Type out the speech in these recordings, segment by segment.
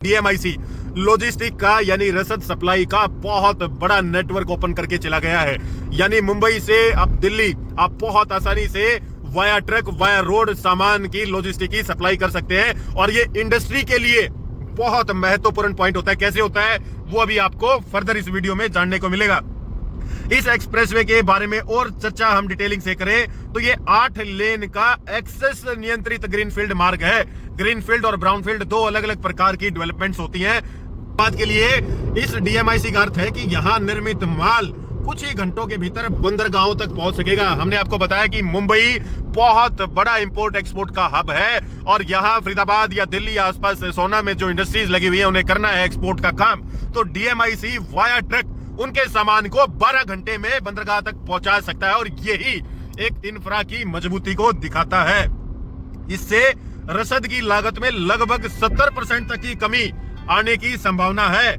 DMIC logistic का यानी रसद सप्लाई का बहुत बड़ा नेटवर्क ओपन करके चला गया है। यानी मुंबई से अब दिल्ली आप बहुत आसानी से वाया ट्रक वाया रोड सामान की लॉजिस्टिक की सप्लाई कर सकते हैं और ये इंडस्ट्री के लिए बहुत महत्वपूर्ण पॉइंट होता है। कैसे होता है वो अभी आपको फर्दर इस वीडियो में जानने को मिलेगा। इस एक्सप्रेसवे के बारे में और चर्चा हम डिटेलिंग से करें तो ये 8 लेन का एक्सेस नियंत्रित ग्रीनफील्ड मार्ग है। ग्रीनफील्ड और ब्राउनफील्ड दो अलग अलग प्रकार की डेवलपमेंट्स होती हैं। बात के लिए इस डीएमआईसी का अर्थ है कि यहाँ निर्मित माल कुछ ही घंटों के भीतर बंदरगाहों तक पहुंच सकेगा। हमने आपको बताया कि मुंबई बहुत बड़ा इंपोर्ट एक्सपोर्ट का हब है और यहाँ फरीदाबाद या दिल्ली आसपास सोना में जो इंडस्ट्रीज लगी हुई है उन्हें करना है एक्सपोर्ट का काम। तो डीएमआईसी वाया ट्रक उनके सामान को 12 घंटे में बंदरगाह तक पहुंचा सकता है और यही एक इंफ्रा की मजबूती को दिखाता है। इससे रसद की लागत में लगभग 70% तक की कमी आने की संभावना है।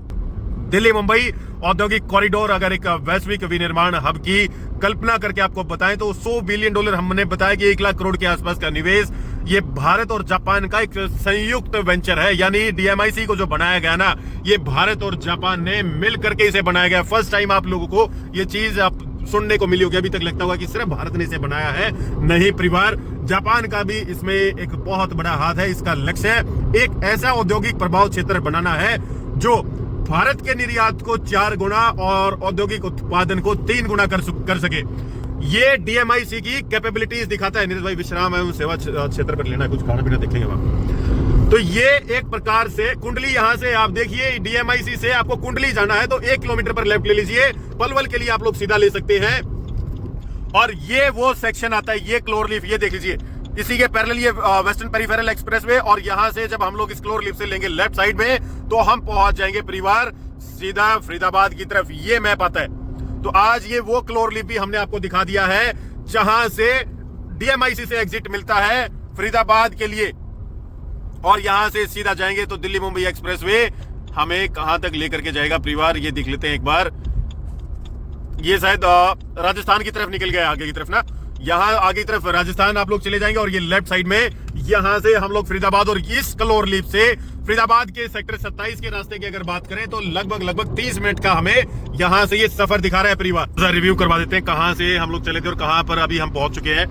दिल्ली मुंबई औद्योगिक कॉरिडोर अगर एक वैश्विक विनिर्माण हब की कल्पना करके आपको बताएं तो $100 बिलियन हमने बताया कि 1 लाख करोड़ के आसपास का निवेश ये भारत और जापान का एक संयुक्त वेंचर है। यानी डीएमआईसी को जो बनाया गया ना ये भारत और जापान ने मिल करके इसे बनाया गया। फर्स्ट टाइम आप लोगों को ये चीज आप सुनने को मिली होगी। अभी तक लगता होगा कि सिर्फ भारत ने इसे बनाया है, नहीं परिवार, जापान का भी इसमें एक बहुत बड़ा हाथ है। इसका लक्ष्य एक ऐसा औद्योगिक प्रभाव क्षेत्र बनाना है जो भारत के निर्यात को 4 गुना और औद्योगिक उत्पादन को 3 गुना कर सके। ये डीएमआईसी की कैपेबिलिटीज दिखाता है। नीरज भाई विश्राम एवं सेवा क्षेत्र पर लेना, कुछ खाना पीना देखेंगे वहां। तो ये एक प्रकार से कुंडली, यहां से आप देखिए डीएमआईसी से आपको कुंडली जाना है तो 1 किलोमीटर पर लेफ्ट ले लीजिए। पलवल के लिए आप लोग सीधा ले सकते हैं और ये वो सेक्शन आता है, ये क्लोरलीफ, ये देख लीजिए इसी के पैरेलल ये वेस्टर्न पेरिफेरल एक्सप्रेसवे और यहां से जब हम लोग इस क्लोरलीफ से लेंगे लेफ्ट साइड में तो हम पहुंच जाएंगे परिवार सीधा फरीदाबाद की तरफ। ये मैप आता है। तो आज ये वो क्लोरलीफ भी हमने आपको दिखा दिया है जहां से डीएमआईसी से एग्जिट मिलता है फरीदाबाद के लिए और यहां से सीधा जाएंगे तो दिल्ली मुंबई एक्सप्रेसवे हमें कहां तक लेकर के जाएगा परिवार, ये देख लेते हैं एक बार। ये शायद राजस्थान की तरफ निकल गया आगे की तरफ ना, यहाँ आगे की तरफ राजस्थान आप लोग चले जाएंगे और ये लेफ्ट साइड में यहां से हम लोग फरीदाबाद और इस क्लोरलीफ से फरीदाबाद के सेक्टर 27 के रास्ते की अगर बात करें तो लगभग 30 मिनट का हमें यहां से ये सफर दिखा रहा है परिवार। रिव्यू करवा देते हैं कहां से हम लोग चले थे और कहां पर अभी हम पहुंच चुके हैं।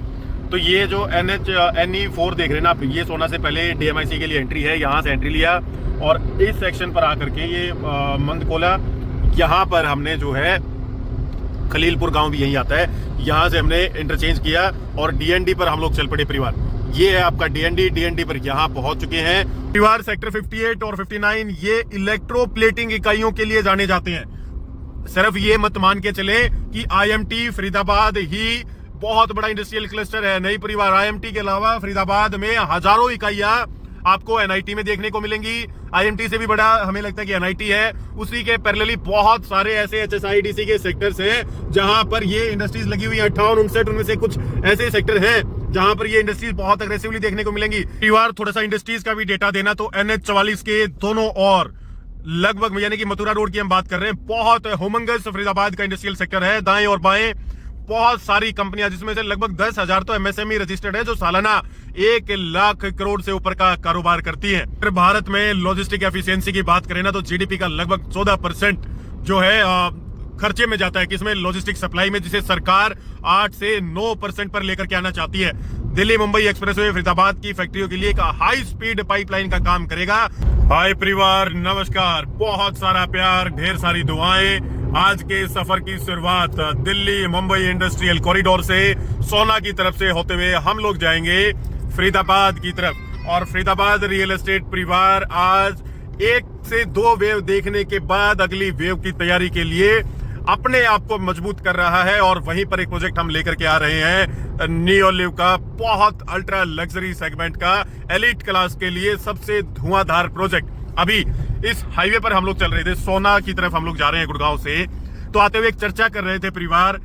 तो ये जो NE4 देख रहे हैं ना आप, ये सोना से पहले डीएमआईसी के लिए एंट्री है। यहाँ से एंट्री लिया और इस सेक्शन पर आकर के ये मंदकोला, यहाँ पर हमने जो है खलीलपुर गांव भी यही आता है, यहाँ से हमने इंटरचेंज किया और डीएनडी पर हम लोग चल पड़े परिवार। ये है आपका डीएनडी पर यहाँ पहुंच चुके हैं परिवार। सेक्टर 58 और 59 ये इलेक्ट्रोप्लेटिंग इकाइयों के लिए जाने जाते हैं। सिर्फ ये मत मान के चले कि आईएमटी फरीदाबाद ही बहुत बड़ा इंडस्ट्रियल क्लस्टर है, नहीं परिवार। आईएमटी के अलावा फरीदाबाद में हजारों इकाइयां आपको एनआईटी में देखने को मिलेंगी। आईएमटी से भी बड़ा हमें लगता है कि एनआईटी है। उसी के पैरेलली बहुत सारे ऐसे एचएसआईडीसी के सेक्टर्स हैं जहां पर ये इंडस्ट्रीज लगी हुई है। 58 59 उनमें से कुछ ऐसे सेक्टर हैं जहां पर ये इंडस्ट्रीज बहुत अग्रेसिवली देखने को मिलेंगी। परिवार थोड़ा सा इंडस्ट्रीज का भी डेटा देना तो NH44 के दोनों और लगभग यानी कि मथुरा रोड की हम बात कर रहे हैं, बहुत ह्यूमंगस फरीदाबाद का इंडस्ट्रियल सेक्टर है। दाएं और बाएं बहुत सारी कंपनियां जिसमें से लगभग 10,000 तो एमएसएमई रजिस्टर्ड है जो सालाना 1 लाख करोड़ से ऊपर का कारोबार करती हैं। फिर भारत में लॉजिस्टिक एफिशिएंसी की बात करें ना तो जीडीपी का लगभग 14% जो है खर्चे में जाता है किसमें, लॉजिस्टिक सप्लाई में, जिसे सरकार 8 से 9% पर लेकर के आना चाहती है। दिल्ली मुंबई एक्सप्रेसवे फरीदाबाद की फैक्ट्रियों के लिए एक हाई स्पीड पाइपलाइन का काम करेगा। हाय परिवार, नमस्कार, बहुत सारा प्यार, ढेर सारी दुआएं। आज के सफर की शुरुआत दिल्ली मुंबई इंडस्ट्रियल कॉरिडोर से सोना की तरफ से होते हुए हम लोग जाएंगे फरीदाबाद की तरफ। और फरीदाबाद रियल एस्टेट परिवार आज 1 से 2 वेव देखने के बाद अगली वेव की तैयारी के लिए अपने आप को मजबूत कर रहा है और वहीं पर एक प्रोजेक्ट हम लेकर के आ रहे हैं नियोलिव का, बहुत अल्ट्रा लग्जरी सेगमेंट का एलिट क्लास के लिए सबसे धुआंधार प्रोजेक्ट। अभी इस हाईवे पर हम लोग चल रहे थे, सोना की तरफ हम लोग जा रहे हैं गुड़गांव से। तो आते हुए एक चर्चा कर रहे थे परिवार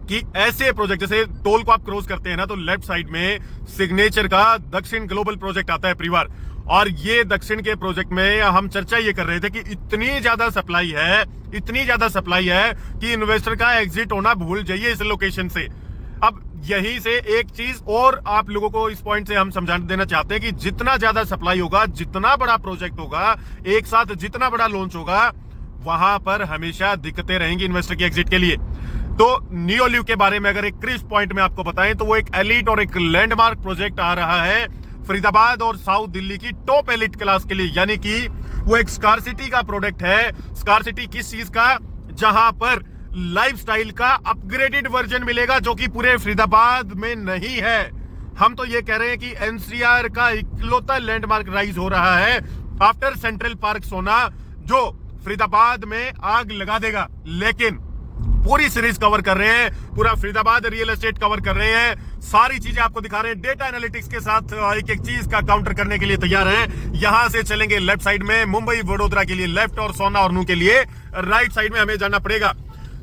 कि ऐसे प्रोजेक्ट जैसे टोल को आप क्रॉस करते हैं ना तो लेफ्ट साइड में सिग्नेचर का दक्षिण ग्लोबल प्रोजेक्ट आता है परिवार। और ये दक्षिण के प्रोजेक्ट में हम चर्चा ये कर रहे थे कि इतनी ज्यादा सप्लाई है कि इन्वेस्टर का एग्जिट होना भूल जाइए इस लोकेशन से। अब यहीं से एक चीज और आप लोगों को इस पॉइंट से हम समझा देना चाहते हैं कि जितना ज्यादा सप्लाई होगा, जितना बड़ा प्रोजेक्ट होगा, एक साथ जितना बड़ा लॉन्च होगा, वहां पर हमेशा दिक्कतें रहेंगी इन्वेस्टर की एग्जिट के लिए। तो नियोल्यू के बारे में अगर एक क्रिस्प पॉइंट में आपको बताएं तो वो एक एलिट और एक लैंडमार्क प्रोजेक्ट आ रहा है फरीदाबाद और साउथ दिल्ली की टॉप एलिट क्लास के लिए, यानी कि वो एक स्कार्सिटी का प्रोडक्ट है। स्कार्सिटी किस चीज का? जहां पर लाइफस्टाइल का अपग्रेडेड वर्जन मिलेगा जो कि पूरे फरीदाबाद में नहीं है। हम तो ये कह रहे हैं कि एनसीआर का इकलौता लैंडमार्क राइज हो रहा है आफ्टर सेंट्रल पार्क सोना, जो फरीदाबाद में आग लगा देगा। लेकिन पूरी सीरीज कवर कर रहे हैं, पूरा फरीदाबाद रियल एस्टेट कवर कर रहे हैं, सारी चीजें आपको दिखा रहे हैं, डेटा एनालिटिक्स के साथ एक एक चीज का काउंटर करने के लिए तैयार हैं। यहां से चलेंगे लेफ्ट साइड में, मुंबई वडोदरा के लिए लेफ्ट और सोना और नू के लिए राइट साइड में हमें जाना पड़ेगा।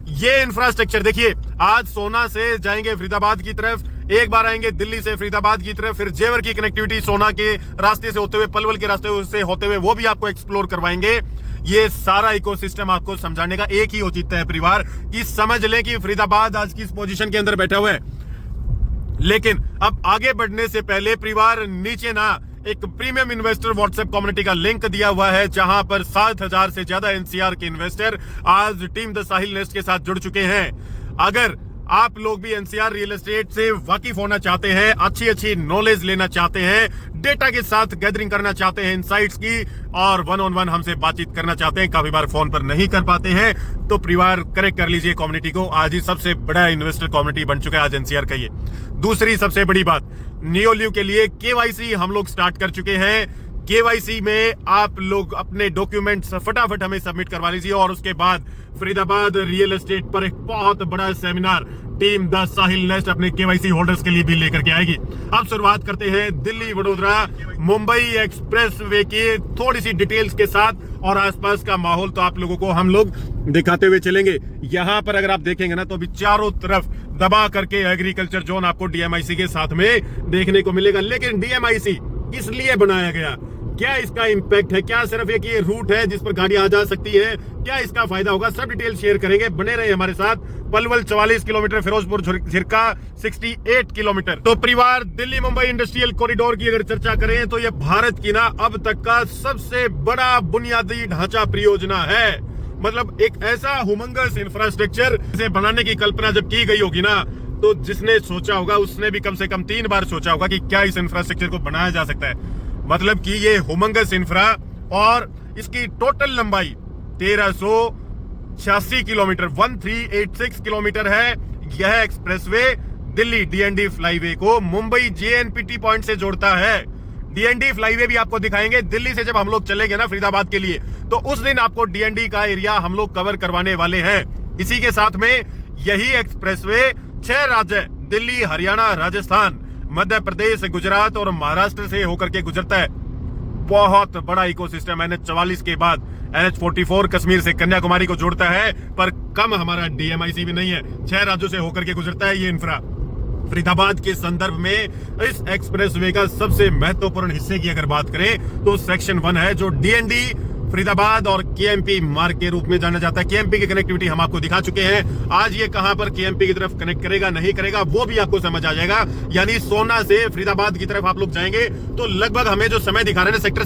ये इंफ्रास्ट्रक्चर देखिए, आज सोना से जाएंगे फरीदाबाद की तरफ, एक बार आएंगे दिल्ली से फरीदाबाद की तरफ, फिर जेवर की कनेक्टिविटी सोना के रास्ते से होते हुए, पलवल के रास्ते से होते हुए, वो भी आपको एक्सप्लोर करवाएंगे। ये सारा इकोसिस्टम आपको समझाने का एक ही औचित्य है परिवार, कि समझ लें कि फरीदाबाद आज की इस पोजीशन के अंदर बैठा हुआ है। लेकिन अब आगे बढ़ने से पहले परिवार, नीचे ना एक प्रीमियम इन्वेस्टर व्हाट्सएप कम्युनिटी का लिंक दिया हुआ है, जहां पर 7,000 से ज्यादा एनसीआर के इन्वेस्टर आज टीम द साहिल नेस्ट के साथ जुड़ चुके हैं। अगर आप लोग भी एनसीआर रियल एस्टेट से वाकिफ होना चाहते हैं, अच्छी नॉलेज लेना चाहते हैं, डेटा के साथ गैदरिंग करना चाहते हैं इनसाइट्स की, और वन ऑन वन हमसे बातचीत करना चाहते हैं, काफी बार फोन पर नहीं कर पाते हैं, तो परिवार कनेक्ट कर लीजिए कम्युनिटी को। आज ही सबसे बड़ा इन्वेस्टर कम्युनिटी बन चुका है आज एनसीआर का ये। दूसरी सबसे बड़ी बात, नियोल्यू के लिए केवाईसी हम लोग स्टार्ट कर चुके हैं। केवाईसी में आप लोग अपने डॉक्यूमेंट्स फटाफट हमें सबमिट करवा लीजिए, और उसके बाद फरीदाबाद रियल एस्टेट पर एक बहुत बड़ा seminar team the Sahil nest अपने केवाईसी होल्डर्स के लिए भी लेकर के आएगी। अब शुरुआत करते हैं दिल्ली वडोदरा मुंबई एक्सप्रेस वे की थोड़ी सी डिटेल्स के साथ, और आसपास का माहौल तो आप लोगों को हम लोग दिखाते हुए चलेंगे। यहां पर अगर आप देखेंगे ना तो अभी चारों तरफ दबा करके एग्रीकल्चर जोन आपको डीएमआईसी के साथ में देखने को मिलेगा। लेकिन डीएमआईसी किस लिए बनाया गया, क्या इसका इंपैक्ट है, क्या सिर्फ एक ये रूट है जिस पर गाड़ियां आ जा सकती है, क्या इसका फायदा होगा, सब डिटेल शेयर करेंगे। बने रहे हमारे साथ। Palwal 44 kilometre, Firozpur Jhirka 68 kilometre. तो परिवार, दिल्ली मुंबई इंडस्ट्रियल कॉरिडोर की अगर चर्चा करें तो यह भारत की ना अब तक का सबसे बड़ा बुनियादी ढांचा परियोजना है। मतलब एक ऐसा हुमंगस इंफ्रास्ट्रक्चर इसे बनाने की कल्पना जब की गई होगी ना, तो जिसने सोचा होगा उसने भी कम से कम 3 बार सोचा होगा कि क्या इस इंफ्रास्ट्रक्चर को बनाया जा सकता है। मतलब कि ये हुमंगस इंफ्रा, और इसकी टोटल लंबाई 1386 किलोमीटर 1386 किलोमीटर है। यह एक्सप्रेसवे दिल्ली डीएनडी फ्लाईवे को मुंबई जेएनपीटी पॉइंट से जोड़ता है। डीएनडी फ्लाईवे भी आपको दिखाएंगे। दिल्ली से जब हम लोग चलेंगे ना फरीदाबाद के लिए, तो उस दिन आपको डीएनडी का एरिया हम लोग कवर करवाने वाले हैं। इसी के साथ में यही एक्सप्रेसवे 6 राज्य दिल्ली, हरियाणा, राजस्थान, मध्य प्रदेश, गुजरात और महाराष्ट्र से होकर के गुजरता है। बहुत बड़ा इकोसिस्टम NH 44 के बाद NH 44 कश्मीर से कन्याकुमारी को जोड़ता है, पर कम हमारा डीएमआईसी भी नहीं है। 6 राज्यों से होकर के गुजरता है ये इंफ्रा। फरीदाबाद के संदर्भ में इस एक्सप्रेसवे का सबसे महत्वपूर्ण हिस्से की अगर बात करें तो सेक्शन 1 है, जो डीएनडी फरीदाबाद और केएमपी मार्ग के रूप में जाना जाता है। केएमपी की कनेक्टिविटी हम आपको दिखा चुके हैं। आज ये कहां पर केएमपी की तरफ कनेक्ट करेगा, नहीं करेगा, वो भी आपको समझ आ जाएगा। यानी सोना से फरीदाबाद की तरफ आप लोग जाएंगे तो लगभग हमें जो समय दिखा रहे हैं, सेक्टर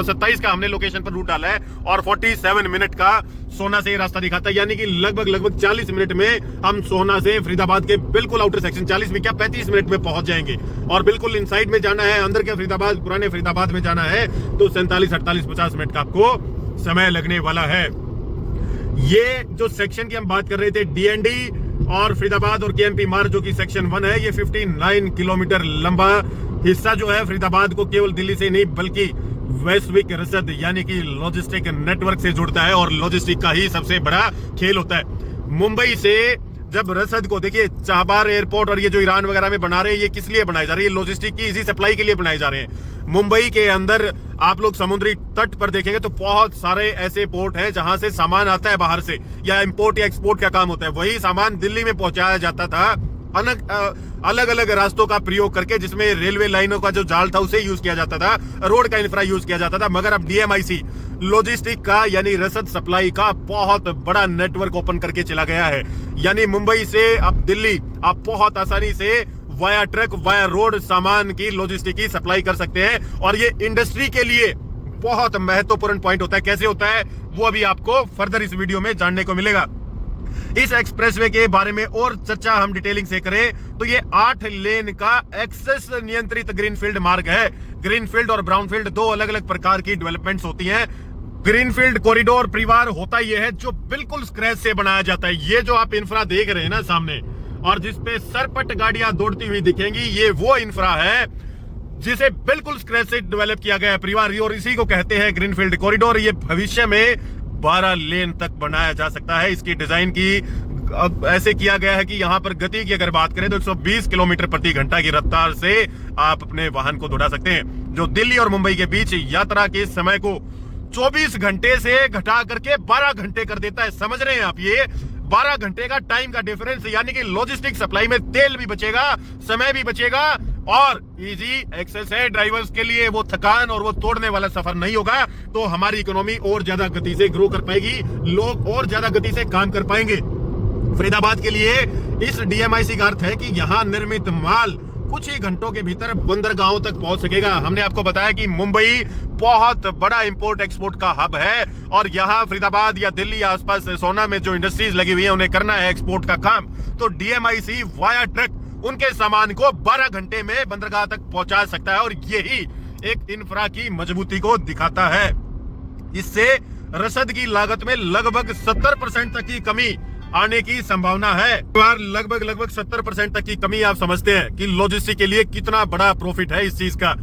27 का हमने लोकेशन पर रूट डाला है, और 47 मिनट का सोना से रास्ता दिखाता है। यानी कि लगभग 40 मिनट में हम सोना से फरीदाबाद के बिल्कुल आउटर सेक्शन, 40 में क्या 35 मिनट में पहुंच जाएंगे। और बिल्कुल इनसाइड में जाना है, अंदर के फरीदाबाद, पुराने फरीदाबाद में जाना है तो 47, 48, 50 मिनट का आपको समय लगने वाला है। ये जो सेक्शन की हम बात कर रहे थे, डीएनडी और फरीदाबाद और केएमपी मार्ग, जो कि सेक्शन 1 है, ये 59 किलोमीटर लंबा हिस्सा जो है फरीदाबाद को केवल दिल्ली से नहीं बल्कि वैश्विक रसद यानी कि लॉजिस्टिक नेटवर्क से जुड़ता है, और लॉजिस्टिक का ही सबसे बड़ा खेल होता है। मुंबई से जब रसद को देखिए, चाबार एयरपोर्ट और ये जो ईरान वगैरह में बना रहे हैं, ये किस लिए बनाए जा रहे हैं? लॉजिस्टिक की इसी सप्लाई के लिए बनाए जा रहे हैं। मुंबई के अंदर आप लोग समुद्री तट पर देखेंगे तो बहुत सारे ऐसे पोर्ट हैं जहां से सामान आता है बाहर से, या इंपोर्ट या एक्सपोर्ट का काम होता है। वही सामान दिल्ली में पहुंचाया जाता था अलग अलग रास्तों का प्रयोग करके, जिसमें रेलवे लाइनों का जो जाल था उसे यूज किया जाता था, रोड का इंफ्रा यूज किया जाता था। मगर अब डीएमआईसी लॉजिस्टिक का यानी रसद सप्लाई का बहुत बड़ा नेटवर्क ओपन करके चला गया है। यानी मुंबई से अब दिल्ली आप बहुत आसानी से वाया ट्रक वाया रोड सामान की लॉजिस्टिक की सप्लाई कर सकते हैं और ये इंडस्ट्री के लिए बहुत महत्वपूर्ण पॉइंट होता है। कैसे होता है वो अभी आपको फर्दर इस वीडियो में जानने को मिलेगा। इस एक्सप्रेसवे के बारे में और चर्चा हम डिटेलिंग से करें तो ये 8 लेन का एक्सेस नियंत्रित ग्रीनफील्ड मार्ग है। ग्रीनफील्ड और ब्राउनफील्ड दो अलग अलग प्रकार की डेवलपमेंट्स होती हैं। ग्रीनफील्ड कॉरिडोर परिवार होता यह है जो बिल्कुल स्क्रैच से बनाया जाता है। ये जो आप इंफ्रा देख रहे हैं ना सामने और जिसपे सरपट गाड़ियां दौड़ती हुई दिखेंगी, ये वो इंफ्रा है जिसे बिल्कुल स्क्रैच से डेवलप किया गया है परिवार, और इसी को कहते हैं ग्रीनफील्ड कॉरिडोर। ये भविष्य में 12 लेन तक बनाया जा सकता है। इसकी डिजाइन की ऐसे किया गया है कि यहां पर गति की अगर बात करें तो 120 किलोमीटर प्रति घंटा की रफ्तार से आप अपने वाहन को दौड़ा सकते हैं, जो दिल्ली और मुंबई के बीच यात्रा के समय को 24 घंटे से घटा करके 12 घंटे कर देता है। समझ रहे हैं आप? ये 12 घंटे का टाइम का डिफरेंस, यानी कि लॉजिस्टिक सप्लाई में तेल भी बचेगा, समय भी बचेगा और इजी एक्सेस है ड्राइवर्स के लिए। वो थकान और वो तोड़ने वाला सफर नहीं होगा, तो हमारी इकोनॉमी और ज्यादा गति से ग्रो कर पाएगी, लोग और ज्यादा गति से काम कर पाएंगे। फरीदाबाद के लिए इस डीएमआईसी का अर्थ है कि यहाँ निर्मित माल कुछ ही घंटों के भीतर बंदरगाहों तक पहुंच सकेगा। हमने आपको बताया कि मुंबई बहुत बड़ा इंपोर्ट एक्सपोर्ट का हब है और यहाँ फरीदाबाद या दिल्ली या आसपास सोना में जो इंडस्ट्रीज लगी हुई है उन्हें करना है एक्सपोर्ट का काम, तो डीएमआईसी वाया ट्रक उनके सामान को 12 घंटे में बंदरगाह तक पहुंचा सकता है और यही एक इंफ्रा की मजबूती को दिखाता है। इससे रसद की लागत में लगभग 70% तक की कमी आने की संभावना है। लगभग 70% तक की कमी आप समझते हैं कि लॉजिस्टिक के लिए कितना बड़ा प्रॉफिट है इस चीज का।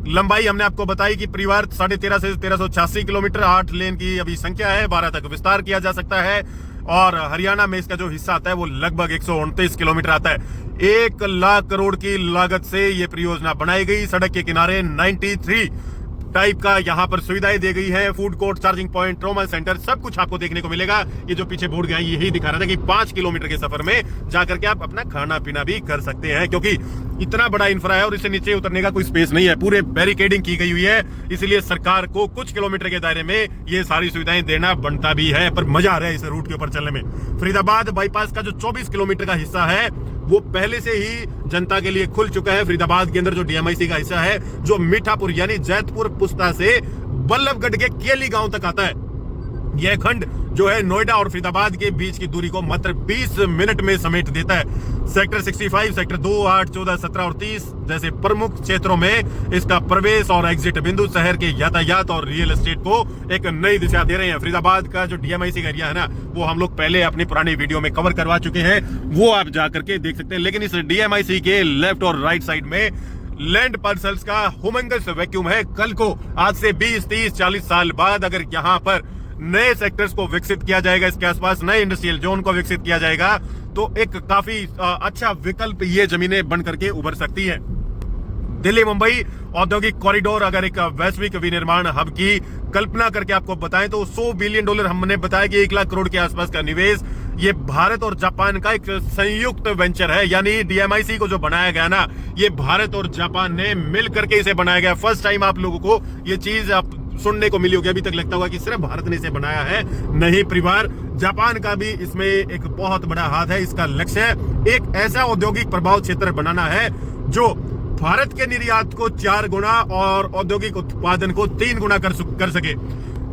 लंबाई हमने आपको बताई कि परिवार 13.5 से 1386 किलोमीटर, 8 लेन की अभी संख्या है, 12 तक विस्तार किया जा सकता है और हरियाणा में इसका जो हिस्सा आता है वो लगभग 129 किलोमीटर आता है। 1 लाख करोड़ की लागत से ये परियोजना बनाई गई। सड़क के किनारे 93 टाइप का यहाँ पर सुविधाएं दी गई है, food court, charging point, trauma centre, सब कुछ आपको देखने को मिलेगा। ये जो पीछे बोर्ड गया यही दिखा रहा था कि 5 किलोमीटर के सफर में जाकर के आप अपना खाना पीना भी कर सकते हैं, क्योंकि इतना बड़ा इंफ्रा है और इससे नीचे उतरने का कोई स्पेस नहीं है। पूरे बैरिकेडिंग की गई हुई है, इसलिए सरकार को कुछ किलोमीटर के दायरे में ये सारी सुविधाएं देना बनता भी है, पर मजा आ रहा है इस रूट के ऊपर चलने में। फरीदाबाद बाईपास का जो 24 किलोमीटर का हिस्सा है वो पहले से ही जनता के लिए खुल चुका है। फरीदाबाद के अंदर जो डीएमआईसी का हिस्सा है जो मीठापुर यानी जैतपुर पुस्ता से बल्लभगढ़ के केली गांव तक आता है, यह खंड जो है नोएडा और फरीदाबाद के बीच की दूरी को मात्र 20 मिनट में समेट देता है। सेक्टर 65, सेक्टर 2, 8, 14, 17 और 30 जैसे प्रमुख क्षेत्रों में इसका प्रवेश और एग्जिट बिंदु शहर के यातायात और रियल एस्टेट को एक नई दिशा दे रहे हैं। फरीदाबाद का जो डीएमआईसी का एरिया है ना, वो हम लोग पहले अपनी पुरानी वीडियो में कवर करवा चुके हैं, वो आप जाकर के देख सकते हैं। लेकिन इस डीएमआईसी के लेफ्ट और राइट साइड में लैंड पार्सल्स का हुमंगस वैक्यूम है। कल को आज से 20, 30, 40 साल बाद अगर यहाँ पर नए सेक्टर्स को विकसित किया जाएगा, इसके आसपास नए इंडस्ट्रियल जोन को विकसित किया जाएगा, तो एक काफी अच्छा विकल्प ये जमीनें बन करके उभर सकती हैं। दिल्ली मुंबई औद्योगिक कॉरिडोर अगर एक वैश्विक विनिर्माण हब की कल्पना करके आपको बताएं तो $100 बिलियन हमने बताया कि 1 लाख करोड़ के आसपास का निवेश, ये भारत और जापान का एक संयुक्त वेंचर है। यानी डीएमआईसी को जो बनाया गया ना, ये भारत और जापान ने मिल करके इसे बनाया गया। फर्स्ट टाइम आप लोगों को ये चीज आप सुनने को मिली होगी, अभी तक लगता होगा कि सिर्फ भारत ने इसे बनाया है, नहीं परिवार, जापान का भी इसमें एक बहुत बड़ा हाथ है। इसका लक्ष्य है एक ऐसा औद्योगिक प्रभाव क्षेत्र बनाना है जो भारत के निर्यात को 4 गुना और औद्योगिक उत्पादन को 3 गुना कर सके।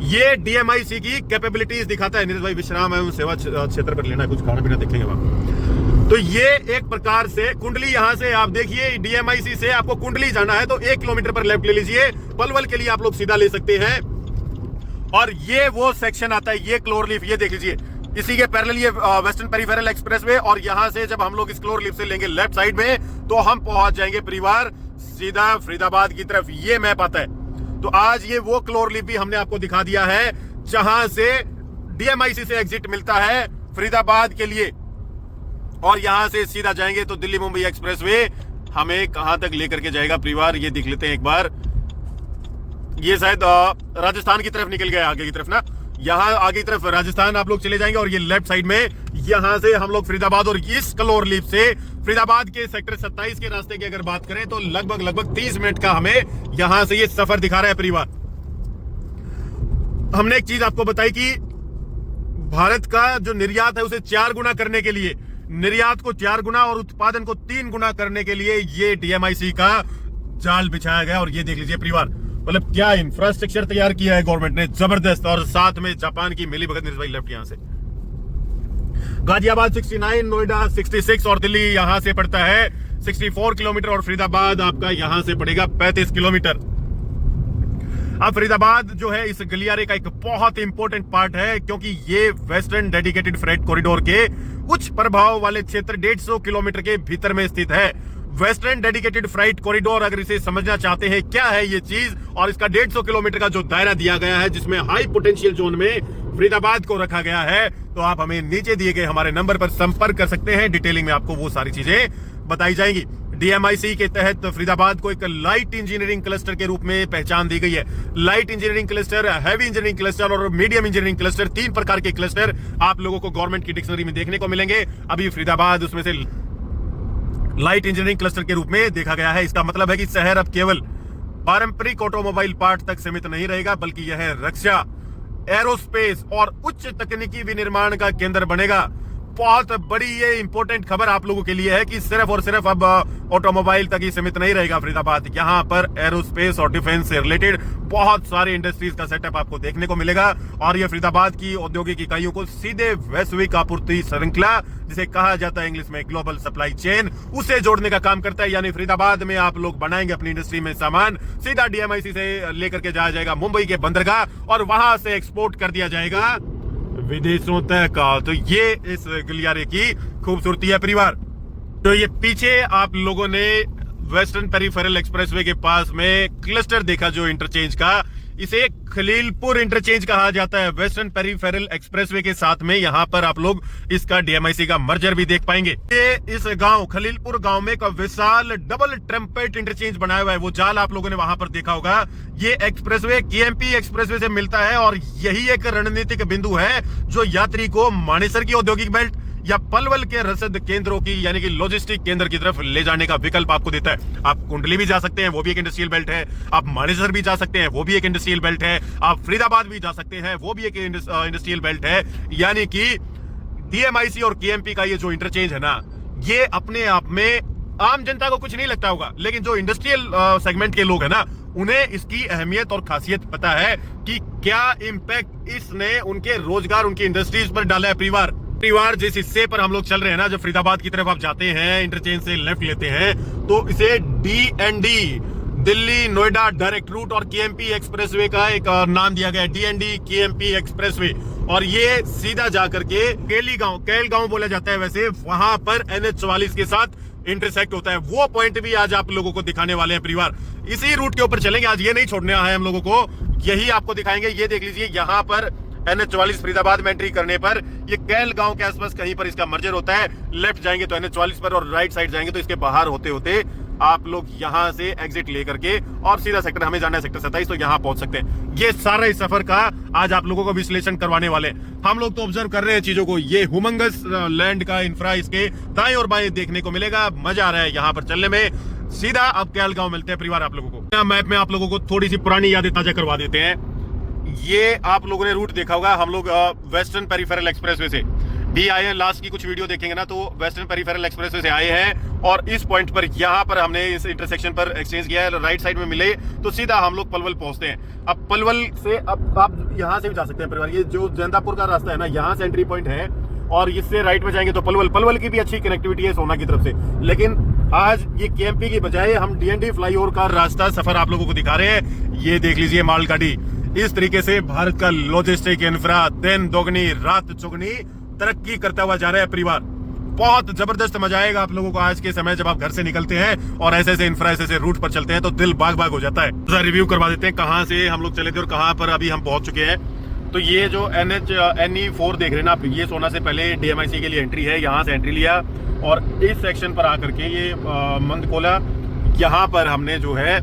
ये डीएमआईसी की कैपेबिलिटीज दिखाता है। नीरज भाई विश्राम एवं सेवा क्षेत्र पर लेना है, कुछ खाना पीना देखेंगे वहां। तो ये एक प्रकार से कुंडली, यहां से आप देखिए डीएमआईसी से आपको कुंडली जाना है तो 1 किलोमीटर पर लेफ्ट ले लीजिए, पलवल के लिए आप लोग सीधा ले सकते हैं। और ये वो सेक्शन आता है, ये क्लोरलीफ, ये देख लीजिए, इसी के पैरेलल ये वेस्टर्न पेरिफेरल एक्सप्रेसवे, और यहां से जब हम लोग इस क्लोरलीफ से लेंगे लेफ्ट साइड में तो हम पहुंच जाएंगे परिवार सीधा फरीदाबाद की तरफ। ये मैप आता है। तो आज ये वो क्लोरलीफ भी हमने आपको दिखा दिया है जहां से डीएमआईसी से एग्जिट मिलता है फरीदाबाद के लिए, और यहां से सीधा जाएंगे तो दिल्ली मुंबई एक्सप्रेसवे हमें कहां तक लेकर के जाएगा परिवार, ये देख लेते हैं एक बार। ये शायद राजस्थान की तरफ निकल गया आगे की तरफ ना, यहाँ आगे की तरफ राजस्थान आप लोग चले जाएंगे और ये लेफ्ट साइड में यहां से हम लोग फरीदाबाद, और इस क्लोरलीफ से फरीदाबाद के सेक्टर 27 के रास्ते की अगर बात करें तो लगभग 30 मिनट का हमें यहां से ये सफर दिखा रहा है परिवार। हमने एक चीज आपको बताई कि भारत का जो निर्यात है उसे 4 गुना करने के लिए, निर्यात को 4 गुना और उत्पादन को 3 गुना करने के लिए ये DMIC का जाल बिछाया गया। और ये देख लीजिए परिवार, मतलब क्या इंफ्रास्ट्रक्चर तैयार किया है गवर्नमेंट ने, जबरदस्त। और साथ में जापान की मिली भगत भाई लेफ्ट यहां से। गाजियाबाद 69, नोएडा 66 और दिल्ली यहां से पड़ता है 64 किलोमीटर और फरीदाबाद आपका यहां से पड़ेगा 35 किलोमीटर। अब फरीदाबाद जो है इस गलियारे का एक बहुत इंपॉर्टेंट पार्ट है, क्योंकि ये वेस्टर्न डेडिकेटेड फ्रेट कॉरिडोर के उच्च प्रभाव वाले क्षेत्र 150 किलोमीटर के भीतर में स्थित है। वेस्टर्न डेडिकेटेड फ्रेट कॉरिडोर, अगर इसे समझना चाहते हैं क्या है ये चीज, और इसका 150 किलोमीटर का जो दायरा दिया गया है जिसमें हाई पोटेंशियल जोन में फरीदाबाद को रखा गया है, तो आप हमें नीचे दिए गए हमारे नंबर पर संपर्क कर सकते हैं। डिटेलिंग में आपको वो सारी चीजें बताई जाएंगी। DMIC के तहत फरीदाबाद को एक लाइट इंजीनियरिंग क्लस्टर के रूप में पहचान दी गई है। Light engineering cluster, heavy engineering cluster और मीडियम इंजीनियरिंग क्लस्टर, 3 प्रकार के क्लस्टर आप लोगों को गवर्नमेंट की डिक्शनरी में देखने को मिलेंगे। अभी फरीदाबाद उसमें से लाइट इंजीनियरिंग क्लस्टर के रूप में देखा गया है। इसका मतलब है कि शहर अब केवल पारंपरिक ऑटोमोबाइल पार्ट तक सीमित नहीं रहेगा, बल्कि यह रक्षा, एरोस्पेस और उच्च तकनीकी विनिर्माण का केंद्र बनेगा। बहुत बड़ी ये इंपॉर्टेंट खबर आप लोगों के लिए है कि सिर्फ और सिर्फ अब ऑटोमोबाइल तक ही सीमित नहीं रहेगा फरीदाबाद। यहाँ पर एरोस्पेस और डिफेंस से रिलेटेड बहुत सारी इंडस्ट्रीज का सेटअप आपको देखने को मिलेगा। और ये फरीदाबाद की औद्योगिक इकाइयों को सीधे वैश्विक आपूर्ति श्रृंखला, जिसे कहा जाता है इंग्लिश में ग्लोबल सप्लाई चेन, उसे जोड़ने का काम करता है। यानी फरीदाबाद में आप लोग बनाएंगे अपनी इंडस्ट्री में सामान, सीधा DMIC से लेकर के जाया जाएगा मुंबई के बंदरगाह और वहां से एक्सपोर्ट कर दिया जाएगा विदेशों तक। तो ये इस गलियारे की खूबसूरती है परिवार। तो ये पीछे आप लोगों ने वेस्टर्न पेरिफेरल एक्सप्रेसवे के पास में क्लस्टर देखा जो इंटरचेंज का, इसे खलीलपुर इंटरचेंज कहा जाता है। वेस्टर्न पेरिफेरल एक्सप्रेसवे के साथ में यहाँ पर आप लोग इसका DMIC का मर्जर भी देख पाएंगे। ये इस गांव खलीलपुर गांव में एक विशाल डबल ट्रम्पेट इंटरचेंज बनाया हुआ है। वो जाल आप लोगों ने वहां पर देखा होगा। ये एक्सप्रेसवे KMP एक्सप्रेसवे से मिलता है और यही एक रणनीतिक बिंदु है जो यात्री को मानेसर की औद्योगिक बेल्ट या पलवल के रसद केंद्रों की यानी कि लॉजिस्टिक केंद्र की तरफ ले जाने का विकल्प आपको देता है। आप कुंडली भी जा सकते हैं, वो भी एक इंडस्ट्रियल बेल्ट है। आप मानेसर भी जा सकते हैं, वो भी एक इंडस्ट्रियल बेल्ट है। आप फरीदाबाद भी जा सकते हैं, वो भी एक इंडस्ट्रियल बेल्ट है। यानी कि DMIC और KMP का ये जो इंटरचेंज है ना, ये अपने आप में आम जनता को कुछ नहीं लगता होगा, लेकिन जो इंडस्ट्रियल सेगमेंट के लोग हैं ना, उन्हें इसकी अहमियत और खासियत पता है कि क्या इंपैक्ट इसने उनके रोजगार, उनकी इंडस्ट्रीज पर डाला है। परिवार जिस हिस्से पर हम लोग चल रहे हैं ना, जब फरीदाबाद की तरफ आप जाते हैं, इंटरचेंज से लेफ्ट लेते हैं, तो इसे DND, Delhi Noida direct route और KMP एक्सप्रेसवे का एक नाम दिया गया है, DND KMP एक्सप्रेसवे। और ये सीधा जाकर के कैल गांव बोला जाता है वैसे, वहां पर NH44 के साथ इंटरसेक्ट होता है। वो पॉइंट भी आज आप लोगों को दिखाने वाले हैं परिवार। इसी रूट के ऊपर चलेंगे आज, ये नहीं छोड़ने है हम लोगों को, यही आपको दिखाएंगे। ये देख लीजिए, यहाँ पर NH44 फरीदाबाद में एंट्री करने पर ये कैल गांव के आसपास कहीं पर इसका मर्जर होता है। लेफ्ट जाएंगे तो NH44 पर और राइट साइड जाएंगे तो इसके बाहर होते होते आप लोग यहां से एग्जिट लेकर के और सीधा सेक्टर, हमें जाना है सेक्टर 27, तो यहां पहुंच सकते हैं। ये सारा इस सफर का आज आप लोगों को विश्लेषण करवाने वाले हैं। हम लोग तो ऑब्जर्व कर रहे हैं चीजों को। ये हुमंगस लैंड का इंफ्रा इसके दाएं और बाएं देखने को मिलेगा। मजा आ रहा है यहाँ पर चलने में। सीधा अब कैल गांव मिलते हैं परिवार आप लोगों को। मैप में आप लोगों को थोड़ी सी पुरानी यादें ताजा करवा देते हैं। ये आप लोगों ने रूट देखा होगा, हम लोग वेस्टर्न पेरिफेरल एक्सप्रेसवे से भी आए हैं। लास्ट की कुछ वीडियो देखेंगे ना, तो वेस्टर्न पेरिफेरल एक्सप्रेसवे से आए हैं और इस पॉइंट पर यहाँ पर हमने इस इंटरसेक्शन पर एक्सचेंज किया है। राइट साइड में मिले तो सीधा हम लोग पलवल पहुंचते हैं। अब पलवल से अब आप यहाँ से भी जा सकते हैं परिवार। ये जो जैंतापुर का रास्ता है ना, यहाँ से एंट्री पॉइंट है और इससे राइट में जाएंगे तो पलवल की भी अच्छी कनेक्टिविटी है सोना की तरफ से। लेकिन आज ये KMP की बजाय हम DND फ्लाईओवर का रास्ता सफर आप लोगों को दिखा रहे हैं। ये देख लीजिए मालगाड़ी। इस तरीके से भारत का लॉजिस्टिक इंफ्रा दिन दोगुनी रात चौगुनी तरक्की करता हुआ जा रहा है परिवार। बहुत जबरदस्त मजा आएगा आप लोगों को आज के समय जब आप घर से निकलते हैं और ऐसे ऐसे इंफ्रा ऐसे रूट पर चलते हैं तो दिल बाग बाग हो जाता है। तो रिव्यू करवा देते हैं कहाँ से हम लोग चले थे और कहाँ पर अभी हम पहुंच चुके हैं। तो ये जो NE4 देख रहे हैं ना आप, ये सोना से पहले DMIC के लिए एंट्री है। यहाँ से एंट्री लिया और इस सेक्शन पर आकर के ये मंदकोला, यहाँ पर हमने जो है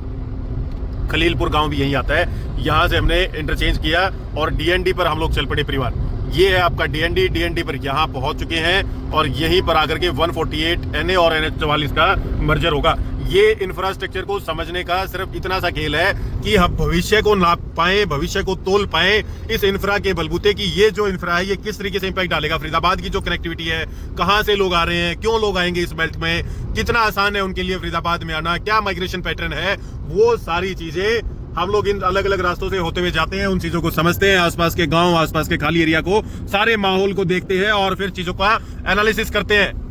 खलीलपुर गांव भी यही आता है, यहाँ से हमने इंटरचेंज किया और DND पर हम लोग चल पड़े परिवार। ये है आपका DND पर यहाँ पहुंच चुके हैं और यहीं पर आकर के 148 NA और NH44 का मर्जर होगा। ये इंफ्रास्ट्रक्चर को समझने का सिर्फ इतना सा खेल है कि हम भविष्य को नाप पाए, भविष्य को तोल पाए इस इंफ्रा के बलबूते की ये जो इंफ्रा है ये किस तरीके से इंपैक्ट डालेगा। फरीदाबाद की जो कनेक्टिविटी है, कहां से लोग आ रहे हैं, क्यों लोग आएंगे इस बेल्ट में, कितना आसान है उनके लिए फरीदाबाद में आना, क्या माइग्रेशन पैटर्न है, वो सारी चीजें हम लोग इन अलग अलग रास्तों से होते हुए जाते हैं, उन चीजों को समझते हैं, आसपास के गांव, आसपास के खाली एरिया को, सारे माहौल को देखते हैं और फिर चीजों का एनालिसिस करते हैं।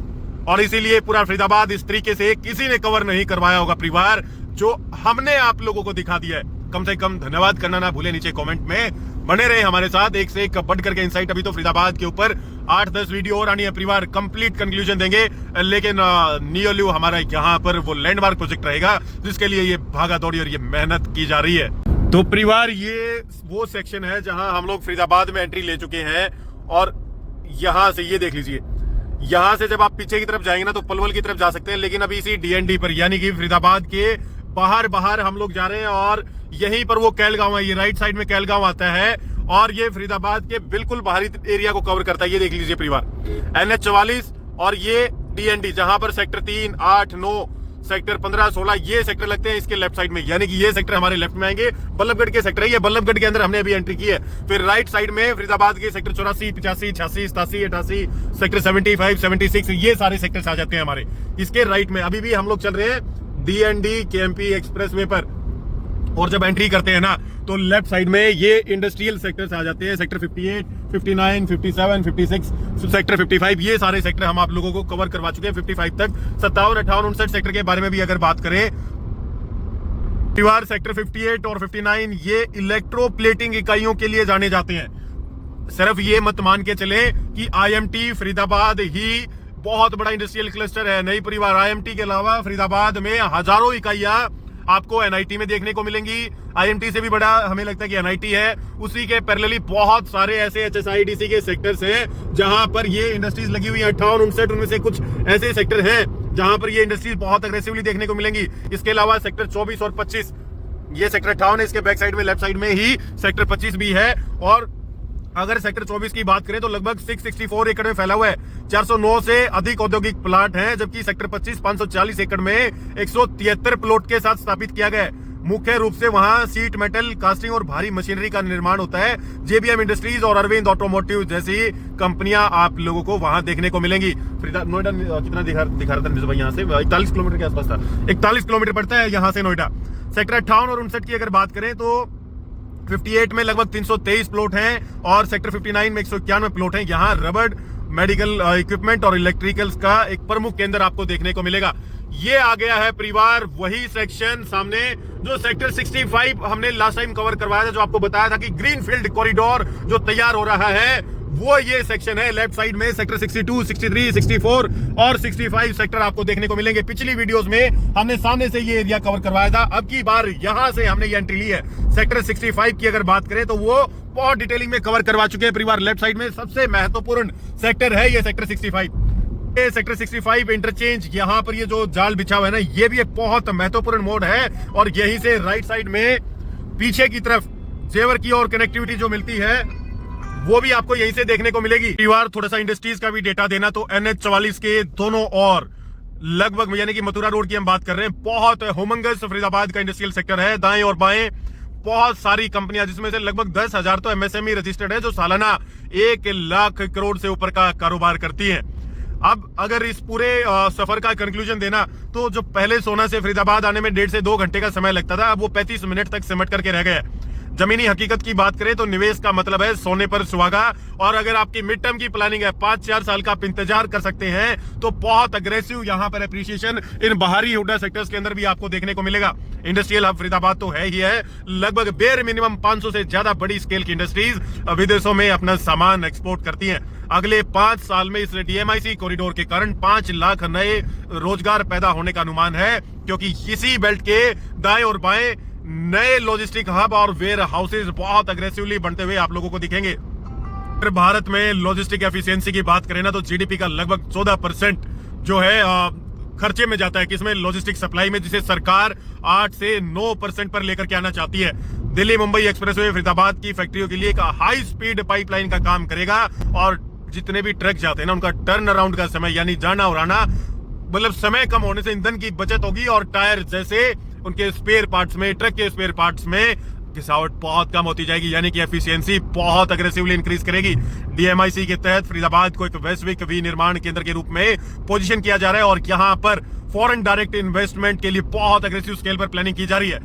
और इसीलिए पूरा फरीदाबाद इस तरीके से किसी ने कवर नहीं करवाया होगा परिवार, जो हमने आप लोगों को दिखा दिया है। कम से कम धन्यवाद करना ना भूले नीचे कमेंट में। बने रहे हमारे साथ, एक से एक बढ़ करके इनसाइट। अभी तो फरीदाबाद के ऊपर 8-10 वीडियो और आनी है, परिवार कंप्लीट कंक्लूजन देंगे। लेकिन नियोल्यू हमारा यहाँ पर वो लैंडमार्क प्रोजेक्ट रहेगा जिसके लिए ये भागा दौड़ी और ये मेहनत की जा रही है। तो परिवार ये वो सेक्शन है जहां हम लोग फरीदाबाद में एंट्री ले चुके हैं। और यहां से ये देख लीजिए, यहां से जब आप पीछे की तरफ जाएंगे ना तो पलवल की तरफ जा सकते हैं, लेकिन अभी इसी डीएनडी पर यानी कि फरीदाबाद के बाहर बाहर हम लोग जा रहे हैं। और यहीं पर वो कैलगांव है, ये राइट साइड में कैलगांव आता है और ये फरीदाबाद के बिल्कुल बाहरी एरिया को कवर करता है। ये देख लीजिए परिवार, NH44 और ये डीएनडी जहां पर सेक्टर 3, 8, 9, सेक्टर 15, 16 ये सेक्टर लगते हैं इसके लेफ्ट साइड में, यानी कि ये सेक्टर हमारे लेफ्ट में आएंगे। बल्लभगढ़ के सेक्टर है ये, बल्लभगढ़ के अंदर हमने अभी एंट्री की है। फिर राइट साइड में फरीदाबाद के सेक्टर 84, 85, 86, 87, 88, सेक्टर 75, 76 ये सारे सेक्टर्स आ जाते हैं हमारे इसके राइट में। अभी भी हम लोग चल रहे हैं डीएनडी केएमपी एक्सप्रेसवे पर, और जब एंट्री करते हैं ना तो लेफ्ट साइड में ये इंडस्ट्रियल सेक्टर्स आ जाते हैं। सेक्टर 58, 59, 57, 56, सेक्टर 55 ये सारे सेक्टर हम आप लोगों को कवर करवा चुके हैं 55 तक। 57, 58, 59 सेक्टर के बारे में भी अगर बात करें, परिवार सेक्टर 58 और 59 ये इलेक्ट्रोप्लेटिंग इकाइयों के लिए जाने जाते हैं। सिर्फ ये मत मान के चले कि आईएमटी फरीदाबाद ही बहुत बड़ा इंडस्ट्रियल क्लस्टर है, नहीं परिवार। आईएमटी के अलावा फरीदाबाद में हजारों इकाइयां आपको एनआईटी में देखने को मिलेंगी। आईएमटी से भी बड़ा हमें लगता है कि एनआईटी है। उसी के पैरेलली बहुत सारे ऐसे एचएसआईडीसी के सेक्टर्स हैं जहां पर ये इंडस्ट्रीज लगी हुई है। 58, 59 उनमें से कुछ ऐसे सेक्टर हैं जहां पर ये इंडस्ट्रीज बहुत अग्रेसिवली देखने को मिलेंगी। इसके अलावा सेक्टर 24 और 25, ये सेक्टर 58 है, इसके बैक साइड में लेफ्ट साइड में ही सेक्टर 25 भी है। और अगर सेक्टर 24 की बात करें तो लगभग 664 एकड़ में फैला हुआ है। 409 से अधिक औद्योगिक प्लांट हैं, जबकि सेक्टर 25 540 एकड़ में 173 प्लॉट के साथ स्थापित किया गया है। मुख्य रूप से वहां सीट मेटल, कास्टिंग और भारी मशीनरी का निर्माण होता है। जेबीएम इंडस्ट्रीज और अरविंद ऑटोमोटिव जैसी कंपनियां आप लोगों को वहां देखने को मिलेंगी। नोएडा कितना दिखा रहा था यहाँ से 41 किलोमीटर के आसपास था, 41 किलोमीटर पड़ता है यहाँ से नोएडा। सेक्टर 58 और 59 की अगर बात करें तो 58 में लगभग 323 प्लॉट हैं और सेक्टर 59 में 191 प्लॉट हैं। यहाँ रबड़, मेडिकल इक्विपमेंट और इलेक्ट्रिकल्स का एक प्रमुख केंद्र आपको देखने को मिलेगा। ये आ गया है परिवार वही सेक्शन सामने जो सेक्टर 65 हमने लास्ट टाइम कवर करवाया था, जो आपको बताया था कि ग्रीनफील्ड कॉरिडोर जो तैयार हो रहा है वो ये सेक्शन है। लेफ्ट साइड में सेक्टर 62, 63, 64 और 65 सेक्टर आपको देखने को मिलेंगे। पिछली वीडियोस में हमने सामने से ये एरिया कवर करवाया था, अब की बार यहां से हमने ये एंट्री ली है। सेक्टर 65 की अगर बात करें तो वो बहुत डिटेलिंग में कवर करवा चुके हैं परिवार। लेफ्ट साइड में सबसे महत्वपूर्ण सेक्टर है ये सेक्टर 65। ये सेक्टर 65 इंटरचेंज, यहाँ पर ये जो जाल बिछा हुआ है ना, ये भी एक बहुत महत्वपूर्ण मोड है। और यहीं से राइट साइड में पीछे की तरफ जेवर की और कनेक्टिविटी जो मिलती है वो भी आपको यहीं से देखने को मिलेगी। परिवार थोड़ा सा इंडस्ट्रीज का भी डेटा देना तो NH44 के दोनों और लगभग यानी कि मथुरा रोड की हम बात कर रहे हैं, बहुत हुमंगस फरीदाबाद का इंडस्ट्रियल सेक्टर है। दाएं और बाएं बहुत सारी कंपनियां, जिसमें से लगभग 10,000 तो एमएसएमई रजिस्टर्ड है, जो सालाना 1 लाख करोड़ से ऊपर का कारोबार करती हैं। अब अगर इस पूरे सफर का कंक्लूजन देना तो जो पहले सोना से फरीदाबाद आने में 1.5 से 2 घंटे का समय लगता था, अब वो 35 मिनट तक सिमट करके रह गया। जमीनी हकीकत की बात करें तो निवेश का मतलब है सोने पर सुहागा। और अगर आपकी मिड टर्म की प्लानिंग है, 5-4 साल का आप इंतजार कर सकते हैं, तो बहुत अग्रेसिव यहाँ पर एप्रिसिएशन इन बाहरी हुडा सेक्टर्स के अंदर भी आपको देखने को मिलेगा। इंडस्ट्रियल हब फरीदाबाद तो है ही है, लगभग बेर मिनिमम 500 से ज्यादा बड़ी स्केल की इंडस्ट्रीज विदेशों में अपना सामान एक्सपोर्ट करती हैं। अगले 5 साल में इस डीएमआईसी कॉरिडोर के कारण 5 लाख नए रोजगार पैदा होने का अनुमान है, क्योंकि इसी बेल्ट के दाएं और बाएं नए लॉजिस्टिक हब और वेयर हाउसेज बहुत अग्रेसिवली बनते हुए आप लोगों को दिखेंगे। फिर भारत में लॉजिस्टिक एफिशिएंसी की बात करें ना तो जीडीपी का लगभग 14% जो है खर्चे में जाता है किसमें, लॉजिस्टिक सप्लाई में, जिसे सरकार 8 से 9% पर लेकर के आना चाहती है। दिल्ली मुंबई एक्सप्रेसवे फरीदाबाद की फैक्ट्रियों के लिए एक हाई स्पीड पाइपलाइन का काम करेगा और जितने भी ट्रक जाते हैं ना उनका टर्न अराउंड का समय यानी जाना और आना मतलब समय कम होने से ईंधन की बचत होगी और टायर जैसे उनके स्पेयर पार्ट्स में, ट्रक के स्पेयर पार्ट्स में घिसावट बहुत कम होती जाएगी, यानी कि एफिशिएंसी बहुत अग्रेसिवली इंक्रीज करेगी। डीएमआईसी के तहत फरीदाबाद को एक वैश्विक विनिर्माण केंद्र के रूप में पोजीशन किया जा रहा है और यहाँ पर फॉरेन डायरेक्ट इन्वेस्टमेंट के लिए बहुत अग्रेसिव स्केल पर प्लानिंग की जा रही है।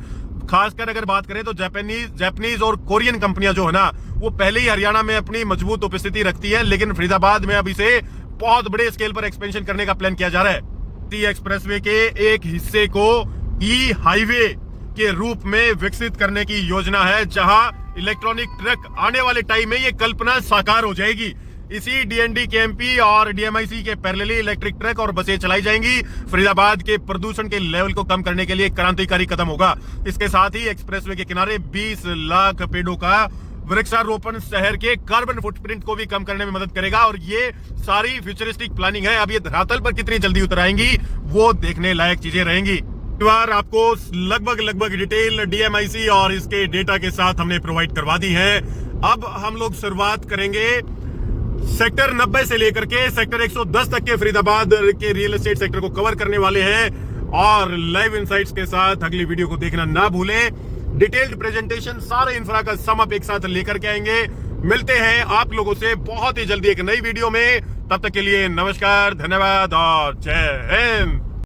खासकर अगर बात करें तो जापानीज और कोरियन कंपनियां जो है ना, वो पहले ही हरियाणा में अपनी मजबूत उपस्थिति रखती है, लेकिन फरीदाबाद में अब इसे बहुत बड़े स्केल पर एक्सपेंशन करने का प्लान किया जा रहा है। एक्सप्रेसवे के एक हिस्से को ई हाईवे के रूप में विकसित करने की योजना है, जहां इलेक्ट्रॉनिक ट्रक आने वाले टाइम में ये कल्पना साकार हो जाएगी। इसी डीएनडी केएमपी और डीएमआईसी के पैरेलली इलेक्ट्रिक ट्रक और बसें चलाई जाएंगी। फरीदाबाद के प्रदूषण के लेवल को कम करने के लिए क्रांतिकारी कदम होगा। इसके साथ ही एक्सप्रेसवे के किनारे 20 लाख पेड़ों का वृक्षारोपण शहर के कार्बन फुटप्रिंट को भी कम करने में मदद करेगा और ये सारी फ्यूचरिस्टिक प्लानिंग है। अब ये धरातल पर कितनी जल्दी उतर आएंगी वो देखने लायक चीजें रहेंगी। बार आपको लगभग डिटेल डीएमआईसी और इसके डेटा के साथ हमने प्रोवाइड करवा दी है। अब हम लोग शुरुआत करेंगे सेक्टर 90 से लेकर के सेक्टर 110 तक के फरीदाबाद के रियल एस्टेट सेक्टर को कवर करने वाले हैं और लाइव इनसाइट्स के साथ अगली वीडियो को देखना ना भूलें। डिटेल्ड प्रेजेंटेशन सारे इंफ्रा का सम अप एक साथ लेकर के आएंगे। मिलते हैं आप लोगों से बहुत ही जल्दी एक नई वीडियो में। तब तक के लिए नमस्कार, धन्यवाद और जय हिंद।